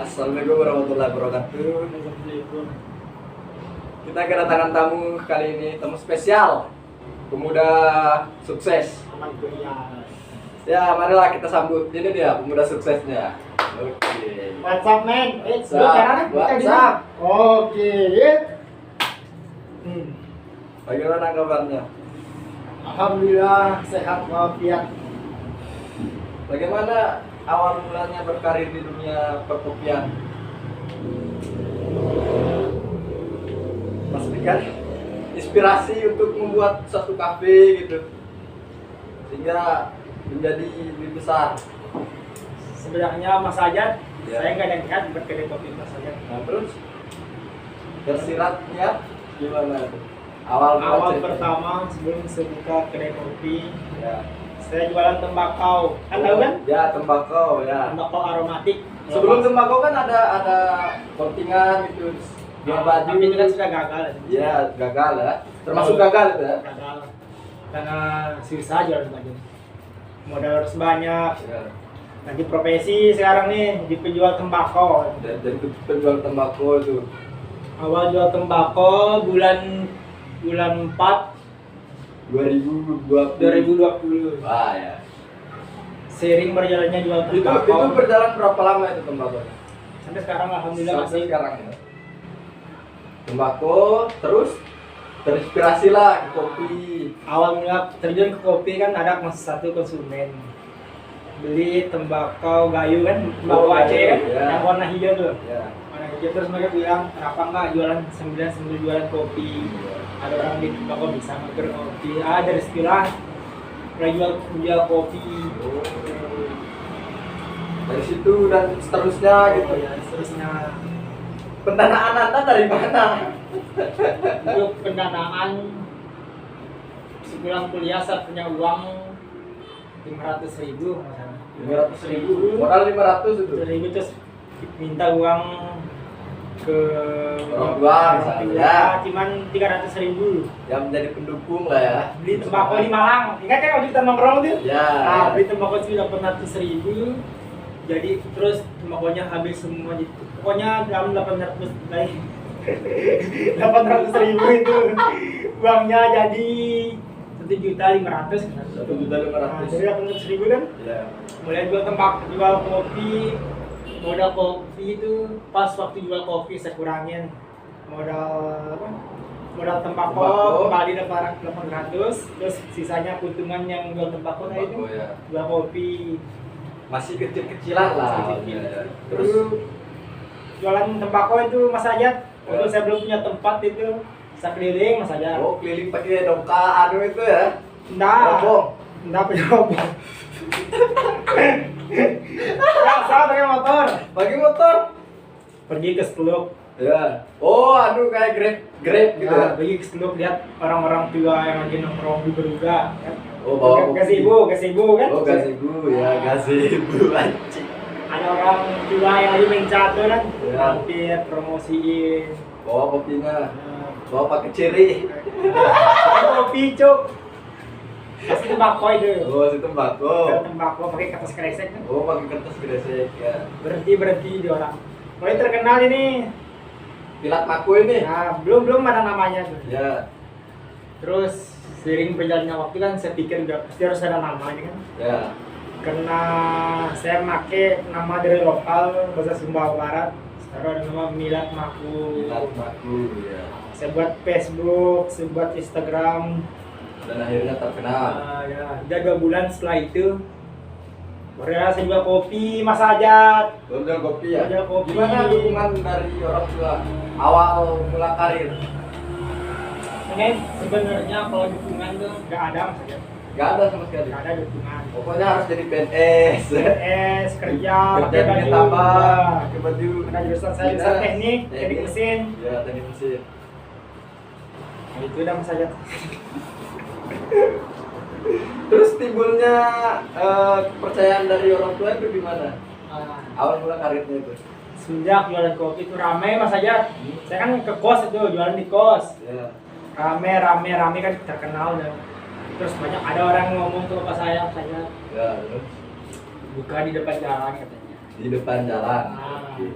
Assalamualaikum warahmatullahi wabarakatuh. Kita kedatangan tamu kali ini, tamu spesial, pemuda sukses. Ya, marilah kita sambut. Ini dia pemuda suksesnya. Oke. What's up, man? What's up? Oke. Bagaimana kabarnya? Alhamdulillah sehat walafiat. Bagaimana awal mulanya berkarir di dunia perkopian? Pastikan inspirasi untuk membuat satu kafe gitu, sehingga menjadi lebih besar. Sebenarnya Mas Ajat, Ya. saya nggak ada niat berkedai kopi Mas Ajat. Nah, terus tersiratnya gimana tuh? Awal Awal cerita. pertama sebelum saya buka kedai kopi, Ya. saya jualan tembakau. Kan tahu kan? Ya, tembakau ya. Tembakau aromatik. Sebelum tembakau kan ada coatingan gitu. Jual baju Tapi itu kan sudah gagal. ya gagal ya. Termasuk gagal itu ya. Gagal. Karena susah jualan baju. Modal harus banyak. Ya. Nanti profesi sekarang nih di penjual tembakau. Dan penjual tembakau itu. Awal jual tembakau bulan 4 2020. 2020. Wah ya. Sering berjalannya jual Itu tembakau. berjalan berapa lama itu tembakau? Sampai sekarang alhamdulillah Sampai masih. sekarang ya. Tembakau terus terinspirasi lah ke kopi. Awal mula terjun ke kopi kan ada satu konsumen beli tembakau gayu kan, tembakau Aceh gayu, kan, ya. yang warna hijau tuh. Ya. Warna hijau terus mereka bilang kenapa nggak jualan sambil jualan kopi. Ada orang di tembakau bisa mager kopi. Dari sekilas mulai jual kopi. Oh. Dari situ dan seterusnya gitu. Ya, seterusnya. Pendanaan Anda dari mana? Untuk pendanaan sebulan kuliah saya punya uang 500.000 misalnya. 500.000. Modal 500 itu. 500.000 terus minta uang ke Orang tua misalnya. ya, cuman 300.000 Yang menjadi pendukung lah ya. beli tembakau di Malang. Ingat kan waktu kita nongkrong tuh? Ya. Nah, beli tembakau itu 800.000. Jadi terus tembakonya habis semua gitu. Pokoknya dalam 800 baik. 800.000 itu uangnya jadi 1.500.000 kan. 1.500.000. Jadi 800.000 kan. Ya. Mulai jual kopi. Modal kopi itu pas waktu jual kopi saya kurangin modal apa? Modal tembakau kembali 800, terus sisanya keuntungan yang jual tembakau tadi itu Tembakau, ya. jual kopi. Masih kecil-kecilan lah. Kecil-kecil. Ya, ya. Terus jualan tembakau itu Mas Ajat. Waktu saya belum punya tempat itu, saya keliling Mas Ajat. Oh, keliling pakai doka anu itu ya. Enggak. Rombong. Enggak punya rombong. Saya pakai motor. Pakai motor. Pergi ke Seluk. Ya. Oh, anu kayak Grab gitu ya. Ya, pergi ke Seluk lihat orang-orang tua yang lagi nongkrong di Beruga kan. Oh, bawa gazebo kan. Oh, gazebo ya, gazebo anjing. Ada orang tua yang lagi main catur kan. Ya. Hampir promosiin. Bawa kopinya. Nah, Bawa pakai ceri. kopi cuk. Kasih tembakau itu. Oh, si tembakau. Tembakau pakai kertas kresek kan. Oh, pakai kertas gresek ya. Berhenti di orang. Mulai terkenal ini. Pilat Maku ini. Nah, belum ada namanya tuh. Ya. Terus sering berjalannya waktu kan saya pikir udah pasti harus ada namanya kan. Ya. Karena saya pakai nama dari lokal bahasa Sumbawa Barat. Sekarang ada nama Milad Maku. Pilat Maku ya. Saya buat Facebook, saya buat Instagram. Dan akhirnya terkenal. Ya, udah 2 bulan setelah itu baru saya jual kopi Mas Ajat. Jual kopi ya. Jual kopi. Gimana dukungan dari orang tua awal mula karir? Ini sebenarnya kalau dukungan tuh nggak ada Mas Ajat. Gak ada sama sekali. Nggak ada dukungan. Pokoknya harus jadi PNS. PNS kerja Kerja pakai pakai baju. tambah, pakai baju. Karena jurusan saya jurusan teknik, teknik mesin. Ya, teknik mesin. Nah, itu udah Mas Ajat. Terus timbulnya kepercayaan dari orang tua itu gimana? Nah, Awal mula karirnya itu. semenjak jualan kopi itu ramai Mas Ajat. Saya kan ke kos itu jualan di kos. Ya. Rame kan terkenal dan terus banyak ada orang ngomong ke bapak saya Ya, terus buka di depan jalan katanya. di depan jalan. Ah. Oke.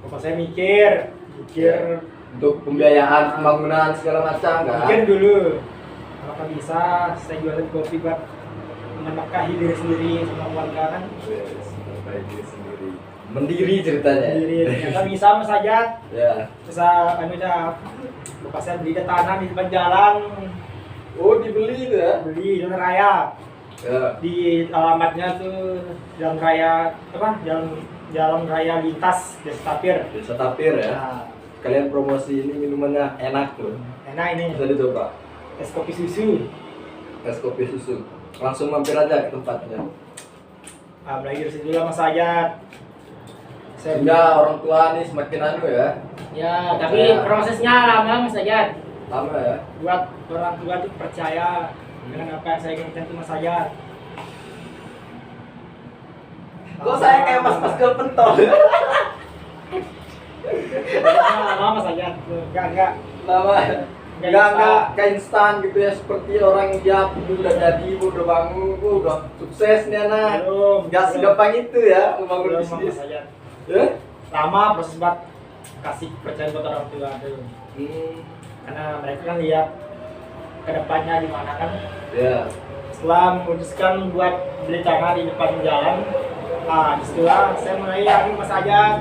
Bapak saya mikir Untuk pembiayaan pembangunan segala macam mikir kan? dulu. Apakah bisa saya jualan kopi buat menafkahi diri sendiri sama keluarga kan? Yes, baik diri sendiri. Mendiri ceritanya. Sendiri. Ternyata bisa Mas Ajat. Ya. Bisa dah. Bapak saya beli tanah di depan jalan, Oh, dibeli itu ya? beli jalan raya. Ya. Di alamatnya tuh jalan raya jalan raya lintas Desa Tapir. Desa Tapir ya. Nah, Kalian promosi ini minumannya enak tuh. enak ini Bisa dicoba. es kopi susu. Es kopi susu. Langsung mampir aja ke tempatnya. Mulai dari situ lah Mas Ajat. Sehingga orang tua nih semakin anu ya. Ya, tapi Ya. prosesnya lama Mas Ajat. Lama ya. Buat orang tua tuh percaya dengan apa yang saya inginkan tuh Mas Ajat. Kok saya kayak mas-mas gel pentol. Lama Mas Ajat. Enggak. Lama. Enggak kayak instan gitu ya, seperti orang dia udah jadi, udah bangun, udah sukses nih anak. Belum. Enggak segampang itu ya membangun Belum, bisnis. Mas Ajat. Ya? Lama proses buat kasih kepercayaan buat orang tua tuh. Karena mereka kan lihat ke depannya gimana kan. Ya. Setelah memutuskan buat beli tanah di depan jalan, disitulah saya mulai yakin Mas Ajat,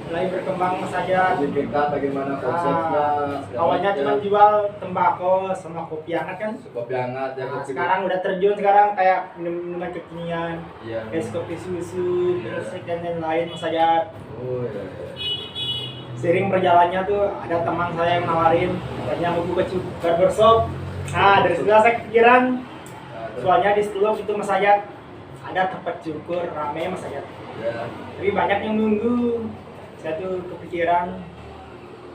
mulai berkembang Mas Ajat. Pikirkan bagaimana konsepnya. segala Awalnya macam. cuma jual tembakau sama kopi hangat kan. Kopi hangat ya, kopi. Sekarang udah terjun kayak minuman kekinian, Iya. es kopi susu, terus dan lain-lain Mas Ajat. Oh iya. Iya. Sering berjalannya tuh ada teman saya yang nawarin, katanya mau buka barbershop. Dari situ saya kepikiran, soalnya di Stulok itu Mas Ajat ada tempat cukur rame Mas Ajat. Ya. Tapi banyak yang nunggu. Saya tuh kepikiran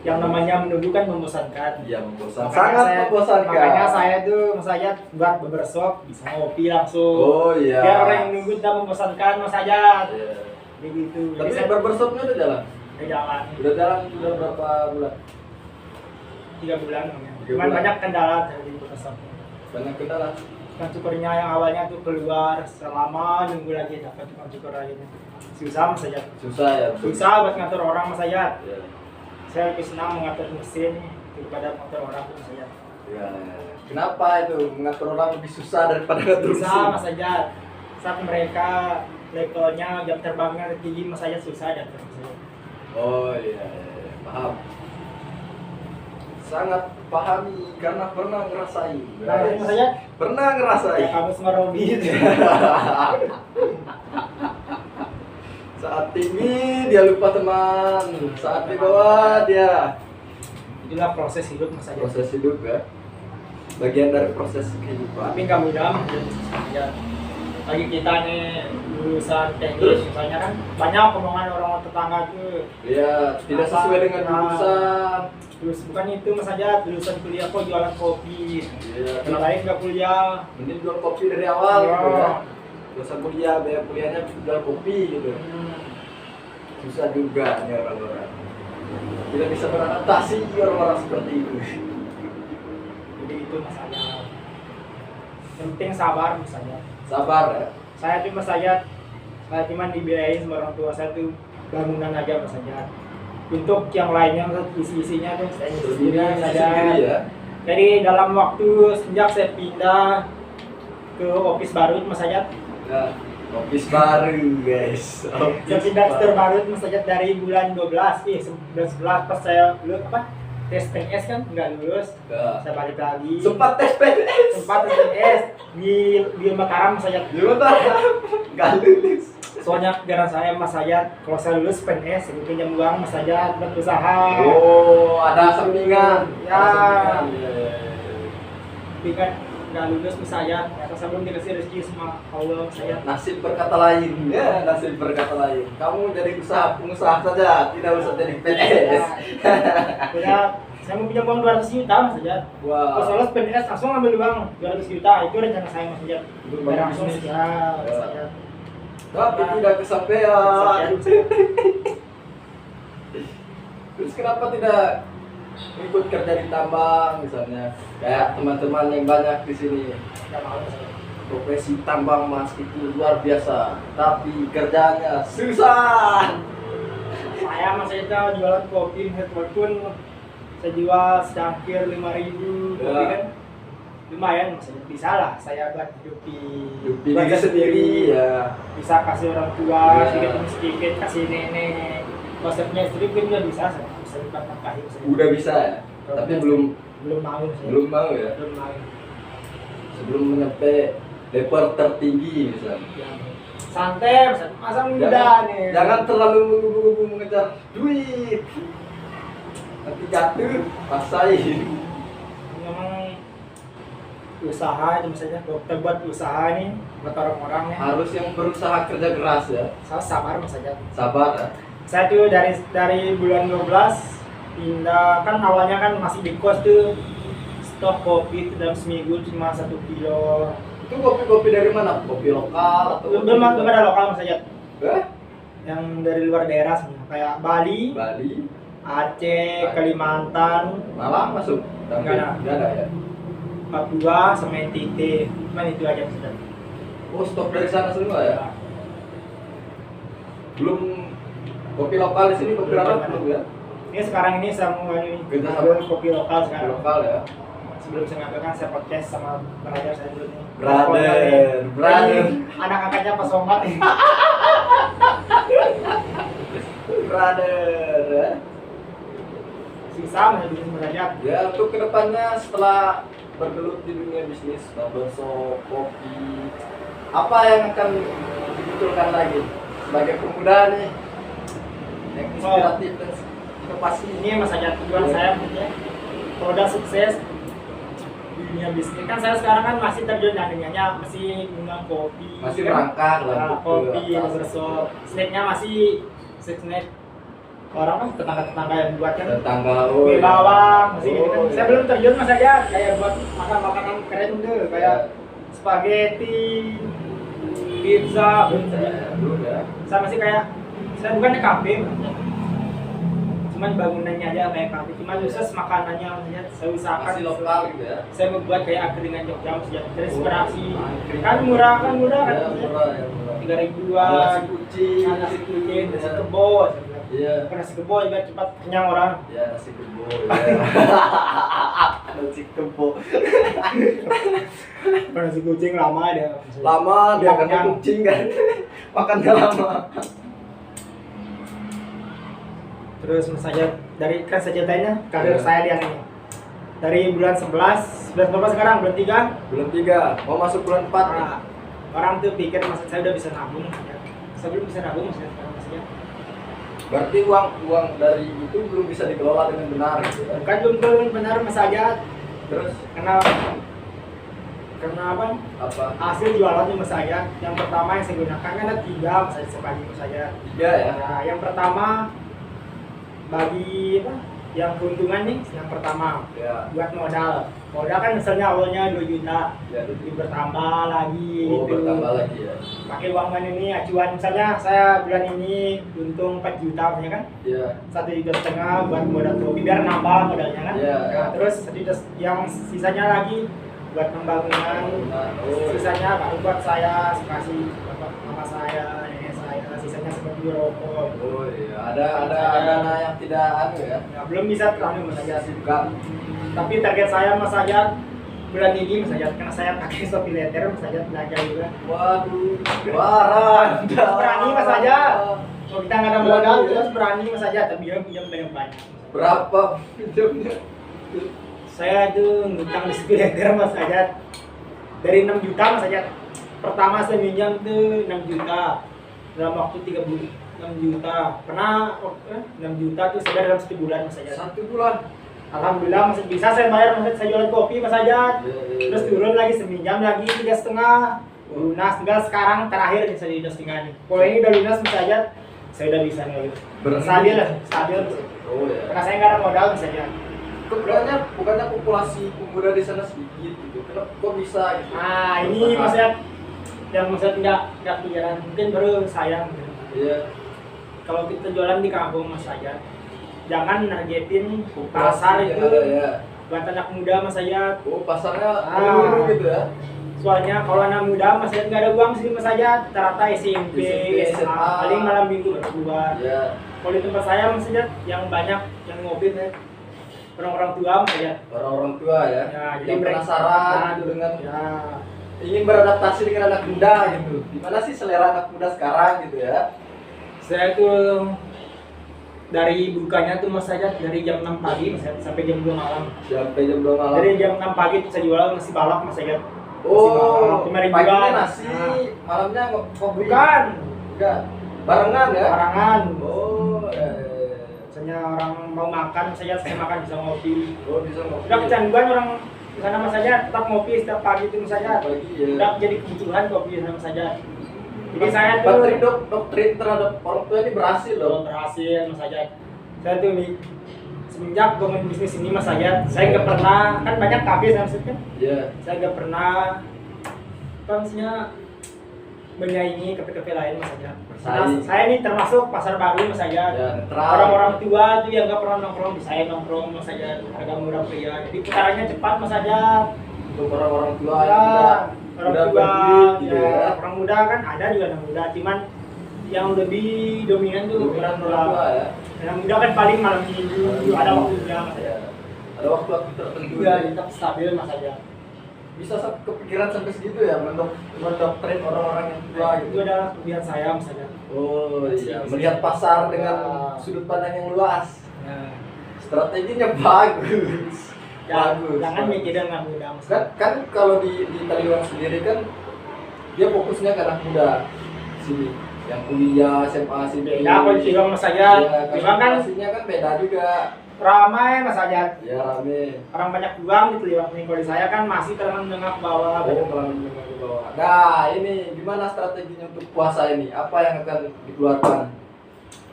yang namanya menunggu kan membosankan. Iya, membosankan. Makanya Sangat saya- membosankan. Makanya saya tuh Mas Ajat buat barbershop bisa ngopi langsung. Oh iya. Biar orang yang nunggu tidak membosankan Mas Ajat. Iya. Begitu. Tapi Jadi saya barbershopnya udah jalan. berjalan Udah jalan sudah berapa bulan? 3 bulan. Tiga Cuman bulan. banyak kendala dari barbershop. Banyak kendala. Tukang cukurnya yang awalnya tuh keluar selama nunggu lagi dapat tukang cukur lainnya. Susah Mas Ajat. Susah ya. Susah buat ngatur orang Mas Ajat. Iya. Saya lebih senang mengatur mesin daripada mengatur orang Mas Ajat. Ya. Kenapa itu mengatur orang lebih susah daripada ngatur Susah mesin? Mas Ajat. Saat mereka levelnya jam terbangnya tinggi Mas Ajat susah dan Mas Ajat. Oh iya, iya, paham. Sangat pahami karena pernah ngerasain. Mas Ajat, Pernah ngerasain. ya kamu sama Robi itu. Saat tinggi dia lupa teman, saat di bawah dia Itulah proses hidup Mas Ajat. proses hidup ya. Bagian dari proses kehidupan. Tapi nggak mudah Mas Ajat. Lagi kita nih lulusan teknik misalnya kan banyak omongan orang tetangga tuh. Iya, tidak sesuai dengan jurusan. Terus bukan itu Mas Ajat, lulusan kuliah kok jualan kopi. Iya, Yang lain nggak kuliah. mending jual kopi dari awal gitu ya. Ya. Dosa kuliah, biaya kuliahnya jual kopi gitu. Susah juga nih orang-orang. Tidak bisa beradaptasi orang-orang seperti itu. Jadi itu Mas Ajat. Penting sabar Mas Ajat. Sabar ya. Saya tuh Mas Ajat, saya cuma dibiayain sama orang tua saya tuh bangunan aja Mas Ajat. Untuk yang lainnya isi-isinya tuh saya ngisi sendiri Mas Ajat. Sendiri ya. Jadi dalam waktu sejak saya pindah ke office baru Mas Ajat, Ya, office baru guys. saya pindah ke store baru Mas Ajat dari bulan 12, bulan 11 pas saya lulus tes PNS kan nggak lulus, Ya. saya balik lagi. Sempat tes PNS. Sempat tes PNS di Mataram Mas Ajat. Gimana? Gak lulus. Soalnya pikiran saya Mas Ajat, kalau saya lulus PNS, saya pinjam uang Mas Ajat buat usaha. Oh, ada sampingan. Ya. Ada sampingan. Ya, ya, ya. Tapi kan nggak lulus Mas Ajat, ternyata saya belum dikasih rezeki sama Allah Mas Ajat. Nasib berkata lain ya, nasib berkata lain. Kamu jadi pengusaha saja, tidak usah jadi PNS. Udah, saya mau pinjam uang 200 juta Mas Ajat. Wah. Pas lulus PNS langsung ambil uang 200 juta, itu rencana saya Mas Ajat. Itu Biar banyak langsung bisnis. ya Mas Ajat. Tapi tidak kesampaian. Terus kenapa tidak ikut kerja di tambang misalnya? Kayak teman-teman yang banyak di sini. Nggak mau Mas Ajat. Profesi tambang mas itu luar biasa, tapi kerjanya susah. Saya Saya Mas Eda jualan kopi walaupun saya jual secangkir 5.000 kopi Ya. kan lumayan Mas Eda. Bisa lah saya buat hidupi Diri sendiri ya. bisa kasih orang tua Ya. sedikit demi sedikit, kasih nenek konsepnya istri mungkin udah bisa saya bisa buat nafkahin saya. Udah bisa ya. Tapi belum mau saya. belum mau ya. Belum mau. Sebelum nyampe level tertinggi misalnya. Ya. Santai masa muda nih. Jangan terlalu menggebu-gebu mengejar duit. Nanti jatuh, rasain. Memang usaha itu misalnya dokter buat usaha nih buat orang-orang ya. Harus yang berusaha kerja keras ya. Saya sabar Mas Eda. Sabar ya. Saya tuh dari bulan 12 pindah kan awalnya kan masih di kos tuh stok kopi itu dalam seminggu cuma 1 kilo. Itu kopi-kopi dari mana? Kopi lokal atau kopi Belum ada lokal Mas Eda. Eh? Yang dari luar daerah sebenarnya kayak Bali, Bali, Aceh, Kalimantan, Malang masuk? Enggak ada. Enggak ada ya. Papua, sama NTT. Cuman itu aja Mas Eda. Oh, stok dari sana semua ya. Belum kopi lokal di sini, kopi Belum lokal ada. belum ya. Ini sekarang ini saya mau ini Kita ambil kopi lokal Kopi sekarang. lokal ya. Sebelum saya ngambil kan saya podcast sama brother saya dulu nih. Brother. Ini anak angkatnya Pak Somad nih. Brother ya. Sisa menjadi derajat. Ya, untuk kedepannya setelah bergelut di dunia bisnis, bakso, kopi, apa yang akan dimunculkan lagi sebagai pemuda nih yang inspiratif dan inovasi Ini Mas Ajat tujuan saya punya produk sukses di dunia bisnis. Kan saya sekarang kan masih terjun yang masih minum kopi, masih kan? merangkak lah Nah, gitu, kopi, atas. barbershop, snacknya masih snack orang kan tetangga-tetangga yang buat kan tetangga kue ya. bawang masih gitu kan. Oh, Saya ya. belum terjun Mas Ajat kayak buat makan-makanan keren tuh kayak Ya. spaghetti, pizza, belum saja. Ya, belum ya. Saya masih kayak saya bukannya kafe cuman bangunannya aja kayak kafe cuman khusus makanannya maksudnya saya usahakan Masih lokal gitu ya. saya membuat kayak angkringan Jogja maksudnya terinspirasi angkringan. kan murah kan Ya, maksudnya murah ya, murah. 3.000-an Nasi kucing, nasi kucing nasi ya. kebo saya bilang. Iya. Bukan nasi kebo biar cepat kenyang orang Ya, nasi kebo ya. Nasi kebo. bukan nasi kucing lama dia maksudnya. Lama dia kan Kenyang. kucing kan. Makannya lama. Terus misalnya dari kan saya ceritanya karir Iya. saya lihat ini dari bulan 11 bulan berapa sekarang bulan 3 Bulan 3, mau masuk bulan 4 nih. nah, orang tuh pikir maksud saya udah bisa nabung ya. Saya belum bisa nabung maksudnya sekarang maksudnya Berarti uang dari itu belum bisa dikelola dengan benar gitu ya. kan belum benar mas aja Terus karena apa apa? hasil jualannya mas aja yang pertama yang saya gunakan kan ada 3 mas aja sebagi mas aja 3 ya. nah, yang pertama bagi apa yang keuntungan nih yang pertama Ya. buat modal kan misalnya awalnya 2 juta Ya, jadi bertambah lagi oh, gitu bertambah lagi ya. pakai uang mana ini acuan misalnya saya bulan ini untung 4 juta punya kan Ya. 1,5 juta buat modal kopi biar nambah modalnya kan Iya. nah, terus yang sisanya lagi buat pembangunan Nah, oh. sisanya baru buat saya kasih bapak mama saya nenek saya sisanya seperti rokok Oh iya, ada dana yang tidak anu ya. ya, belum bisa terlalu mas Ajat Bukan. tapi target saya mas Ajat bulan ini mas Ajat karena saya pakai Shopee Letter mas Ajat belajar juga Waduh, parah. berani mas Ajat kalau kita nggak ada modal terus berani mas Ajat tapi dia pinjam dengan banyak Berapa pinjamnya? saya tuh ngutang di Shopee Letter mas Ajat dari 6 juta mas Ajat pertama saya minjam tuh 6 juta dalam waktu 3 bulan 6 juta pernah 6 juta tuh saya dalam 1 bulan mas Ajat 1 bulan. alhamdulillah masih bisa saya bayar mas Ajat saya jualan kopi mas Ajat terus turun lagi seminjam lagi 3,5 lunas tinggal sekarang terakhir bisa di 2,5 nih kalau ini udah lunas mas Ajat saya udah bisa nih stabil lah stabil Oh ya. karena saya nggak ada modal mas Ajat Bukannya populasi pemuda di sana sedikit gitu. Kenapa kok bisa gitu? nah ini mas Ajat yang mas Ajat nggak pikiran mungkin baru sayang gitu. Iya. Kalau kita jualan di kampung mas Ajat jangan nargetin Populasi pasar yang itu ada ya. buat anak muda mas Ajat Oh, pasarnya Ah. menurun gitu ya. Soalnya kalau anak muda Mas Ajat nggak ada uang sih Mas Ajat, rata SMP, SMA, paling malam minggu baru keluar. Ya, Kalau di tempat saya Mas Ajat yang banyak yang ngopi ya, orang-orang tua Mas Ajat. orang-orang tua ya. Ya, jadi Yang mereka- penasaran Nah, gitu dengan Ya, ingin beradaptasi dengan anak muda gitu. Gimana sih selera anak muda sekarang gitu ya? saya tuh dari bukanya tuh Mas Ajat dari jam 6 pagi Mas Ajat sampai jam 2 malam. Sampai jam 2 malam. Dari jam 6 pagi tuh saya jual nasi balap Mas Ajat. Oh, Nasi balap, 5 paginya ribuan. nasi, Nah, malamnya kopi. bukan, Enggak. Barengan ya? barangan. Oh, ya. Misalnya orang mau makan, saya makan bisa ngopi. Oh, bisa ngopi. Udah kecanduan orang di sana Mas Ajat, tetap ngopi setiap pagi itu Mas Ajat. Pagi ya. Udah jadi kebutuhan kopi di sana Mas Ajat. Jadi saya tuh doktrin terhadap orang tua ini berhasil loh. berhasil Mas Ajat. Saya tuh nih semenjak bangun bisnis ini Mas Ajat, saya nggak pernah, kan banyak kafe saya maksudnya, Iya. saya nggak pernah apa maksudnya menyaingi kafe-kafe lain Mas Ajat. Karena Bersaing. saya ini termasuk pasar baru Mas Ajat. Ya, netral. Orang-orang tua tuh yang nggak pernah nongkrong, di saya nongkrong Mas Ajat, harga murah pria. Jadi putarannya cepat Mas Ajat. Untuk orang-orang tua Ya, yang orang udah tua, berduit gitu ya, ya. orang muda kan ada juga anak muda, cuman yang lebih dominan tuh Dominan orang orang tua tua. ya. Anak muda kan paling malam minggu, ada waktunya Mas Ya. Ajat. Ada waktu-waktu tertentu. Iya, tetap stabil Mas Ajat. Bisa kepikiran sampai segitu ya mendoktrin orang-orang yang tua Itu gitu. adalah kelebihan saya Mas Ajat. Oh iya, melihat pasar dengan Ya. sudut pandang yang luas. Ya. Strateginya bagus. Bagus. Jangan bagus. mikirin anak muda Mas kan, Ajat. kan kalau di Taliban sendiri kan dia fokusnya ke anak muda sini yang kuliah SMA sini Beda kalau di Tiwang Mas Ajat. Tiwang kan pastinya kan beda juga ramai Mas Ajat. ya rame. Orang banyak uang di Tiwang nih. Kalau di saya kan masih kalangan menengah ke bawah. Oh, kalau menengah ke bawah. Nah ini gimana strateginya untuk puasa ini, apa yang akan dikeluarkan,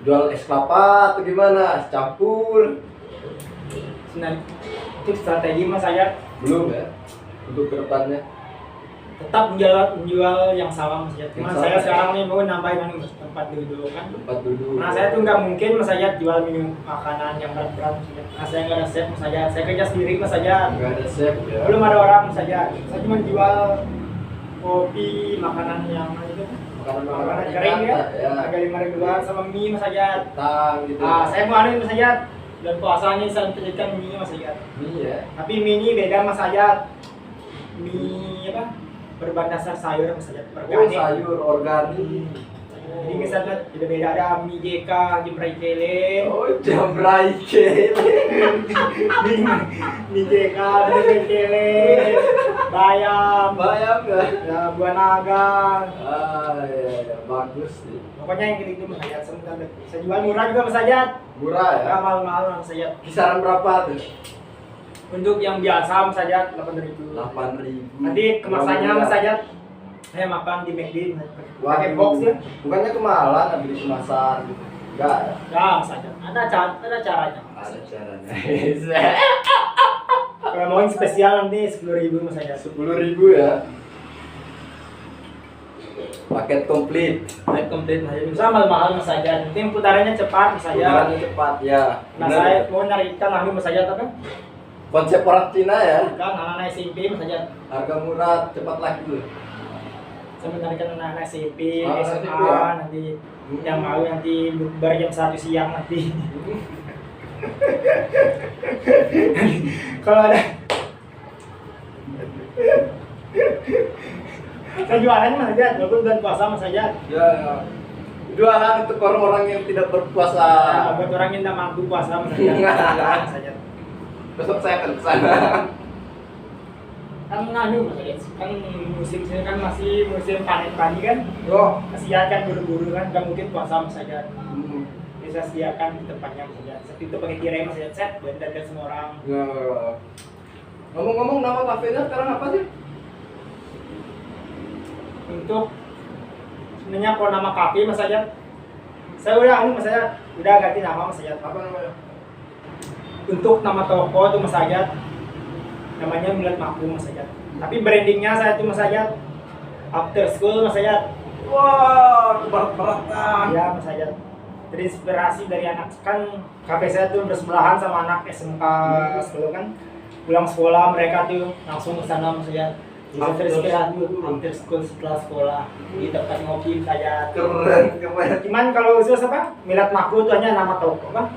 jual es kelapa atau gimana, campur? Sebenarnya itu strategi Mas Ajat. Belum ya untuk kedepannya. Tetap menjual yang sama Mas Ajat. Cuma Yang saya sama. sekarang nih mau nambahin anu, tempat duduk kan. Tempat duduk. Nah saya tuh nggak mungkin Mas Ajat jual minum makanan yang berat-berat Mas Ajat. Nah saya nggak ada chef Mas Ajat. Saya kerja sendiri Mas Ajat. nggak ada chef ya. Belum ada orang Mas Ajat. Saya cuma jual kopi, makanan yang itu, makanan kering ya. Harga 5 ribuan sama mie Mas Ajat. Tang gitu. Nah saya mau anu Mas Ajat. Dan puasanya saya menjadikan mie Mas Ajat. Mie ya. Tapi mie ini beda Mas Ajat. Mie apa? Berbahan dasar sayur Mas Ajat. Oh, Organik. sayur organik. Jadi misalnya beda-beda ada mie JK, jemrai kele, Oh, jambrai kele. mie JK, jemrai kele, bayam, Bayam nggak? ya buah naga. Ah, ya, bagus sih. Pokoknya yang gitu Mas Ajat. Saya jual murah juga Mas Ajat. Murah ya. Nggak mahal-mahal Mas Ajat. Kisaran berapa tuh? Untuk yang biasa Mas Ajat 8.000. 8.000. Nanti kemasannya Mas Ajat saya makan di McD pakai Waduh. box ya. Bukannya kemalan habis di kemasan gitu. Enggak ya? Ya Mas Ajat. Ada caranya. Ada caranya. Kalau mau yang spesial nanti 10.000 Mas Ajat. 10.000 ya. Paket komplit. Baik komplit Mas Ajat. Bisa mahal-mahal Mas Ajat. Nanti yang putarannya cepat Mas Ajat. Putarannya cepat ya. Nah Bener. saya mau nyari ikan lagi Mas Ajat apa? Konsep orang Cina ya. Ikan anak-anak SMP Mas Ajat. Harga murah, cepat laku. Saya menarikan anak-anak SMP, Ah, SMA SMP ya? nanti yang mau nanti bukber jam 1 siang nanti. Kalau ada saya jualan Mas Ajat, walaupun bulan puasa Mas Ajat. Ya, jualan untuk orang-orang yang tidak berpuasa. Nah, buat orang yang tidak mampu puasa Mas Ajat. Jualan Mas Ajat. Besok saya akan ke sana. Kan nganu Mas Ajat, kan musim sini kan masih musim panen padi kan. Oh. Kasihan kan buru-buru kan, nggak mungkin puasa Mas Ajat. Hmm. Bisa sediakan di tempatnya Mas Ajat. Seperti itu pakai tirai Mas Ajat set buat dagang semua orang. Ya. Ngomong-ngomong, nama kafenya sekarang apa sih? Untuk sebenarnya kalau nama kafe Mas Ajat, saya udah Mas Ajat, udah ganti nama Mas Ajat. Apa namanya? Untuk nama toko tuh Mas Ajat, namanya Milad Makmum Mas Ajat. Tapi brandingnya saya tuh Mas Ajat, After School Mas Ajat. Wah, berat-beratan. Ya Mas Ajat. Terinspirasi dari anak kan kafe saya tuh bersebelahan sama anak SMK sekolah kan. Pulang sekolah mereka tuh langsung ke sana Mas Ajat. Bisa terinspirasi hampir setelah sekolah di tempat ngopi saya. Keren, keren. Cuman kalau khusus apa? Milat Maku itu hanya nama toko apa?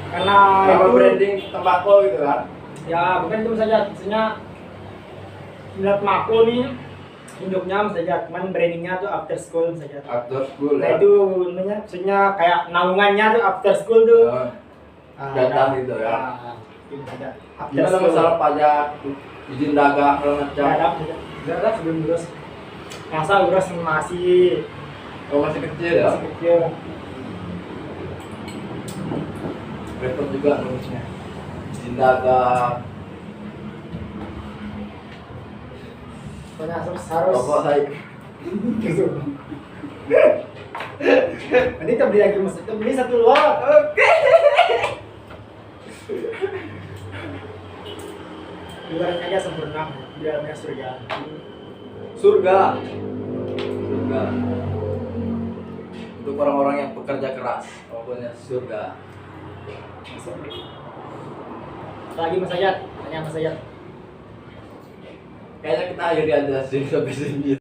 Karena Nama itu branding tembakau gitu kan. ya bukan itu saja, maksudnya Milat Maku nih induknya saja, cuman brandingnya tuh after school saja. After school Nah ya. itu namanya, maksudnya kayak naungannya tuh after school tuh. Jatah gitu ya. Itu saja. After Gimana school. masalah pajak, izin dagang segala macam? Gak ada sebelum lulus. Masa lulus masih Oh, masih kecil ya. masih kecil. Repot juga nulisnya. Izin dagang. Pokoknya harus Rokok saya. nanti kita beli lagi, mas, kita beli satu lot. Oke. Ibaratnya aja sempurna, biar namanya surga. Surga. Surga. Untuk orang-orang yang bekerja keras, pokoknya surga. Lagi Mas Ayat, tanya Mas Ayat. Kayaknya kita akhiri aja sih sampai sini.